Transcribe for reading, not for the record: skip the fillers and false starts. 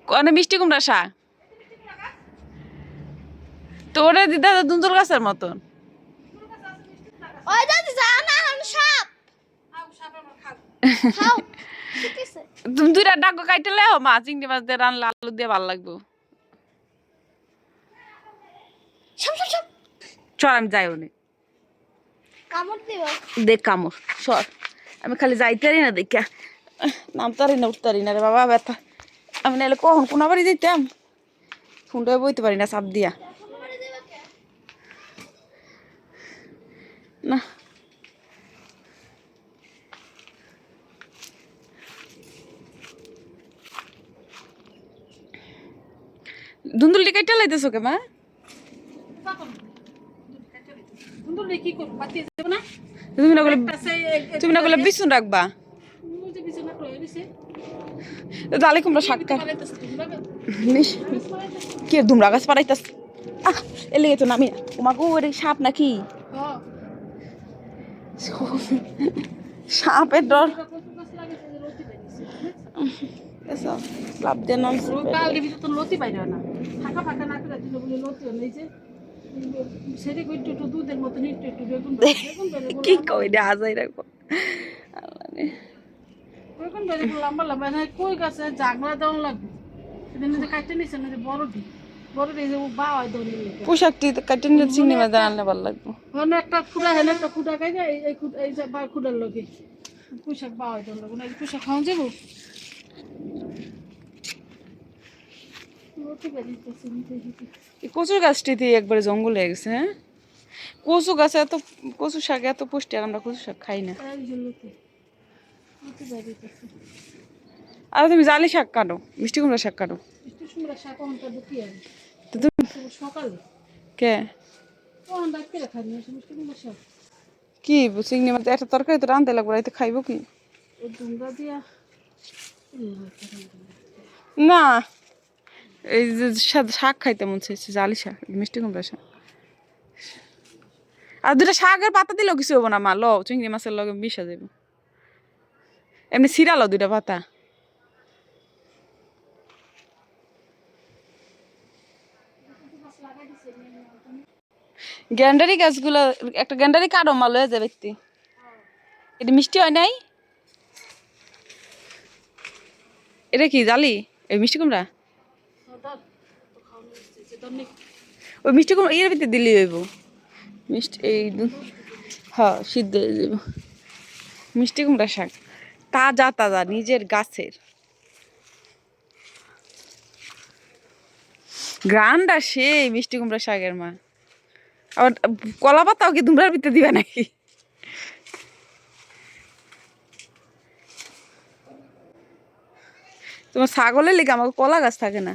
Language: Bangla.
কোনে মিষ্টি কুমড়া শাক তোরে দিদা দুন্দুল গাছের মতন ওই দাদি যাও না হল সাপ খাও ঠিক আছে তুমি দুইটা ডাক কাইটে লেও মা চিংড়ি মাছ দিয়ে রান্না আলু দিয়ে ভালো লাগবে সব সব সব চল আমি যাই ওনে কামড় দিব দেখ কামড় সর আমি খালি যাইতারি না দেখা নামতারি না উঠতারি না রে বাবা ব্যথা আমি নাহলে কখন কোন বাড়ি যেতাম ফোনটা বইতে পারি না চাপ দিয়া না দুন্দুলটি কাইটা লাইতেছো কে মা তুমি না করলে বিছুন রাখবা তাহলে কুমড়া শাক কি ধুমরা গাছ পাড়াইতাস এলে তো নামি তোমাকে ওরে সাপ নাকি সাপের ডর লাভ দিয়ে নাম লতি বাইরে না ফাঁকা ফাঁকা না করে দিল বলে লতি নেই যে সেটা একটু একটু দুধের মতন একটু একটু বেগুন কি কই রে আজাই রাখবো বেগুন বেগুন লম্বা লম্বা না কই গাছে জাগলা দেওয়া লাগবে সেদিন যে কাটতে নিছে না যে বড়টি বড়টি যে বা হয় দৌড়ে পোশাকটি কাটে নিয়ে চিংড়ি মাছ আনলে ভালো লাগবে মানে একটা খুঁড়া হেন একটা খুঁড়া খাই যায় এই এই যে বা খুঁড়ার লগে পোশাক বা হয় দৌড় লাগবে না এই পোশাক খাওয়া যাবো কচুর গাছটিতে একবারে জঙ্গল হয়ে গেছে হ্যাঁ কচু গাছে এত কচু শাক এত পুষ্টি আর আমরা কচু শাক খাই না আর তুমি জালি শাক কাটো মিষ্টি কুমড়া শাক কাটো সকালে কে শাক কি চিংড়ি মাছ একটা তরকারি তো রাঁধতে লাগবে এতে খাইব কি না এই যে শাক খাইতে মন চাইছে জালি শাক মিষ্টি কুমড়া শাক আর দুটা শাকের পাতা দিলেও কিছু হবো না মা লো চিংড়ি মাছের লগে মিশা যাব এমনি ছিড়ালো দুইটা পাতা গ্যান্ডারি গাছগুলো একটা গ্যান্ডারি কাটো মা লয়ে যাবে এটা মিষ্টি হয় নাই এটা কি জালি এই মিষ্টি কুমড়া ওই মিষ্টি কুমড়া এর ভিতরে দিলি হইব মিষ্টি এই হ্যাঁ সিদ্ধ হয়ে যাব মিষ্টি কুমড়া শাক তাজা তাজা নিজের গাছের গ্রান্ডা সেই মিষ্টি কুমড়া শাকের মা আবার কলা পাতাও কি তোমরা ভিতরে দিবে নাকি তোমার ছাগলের লেগে আমাকে কলা গাছ থাকে না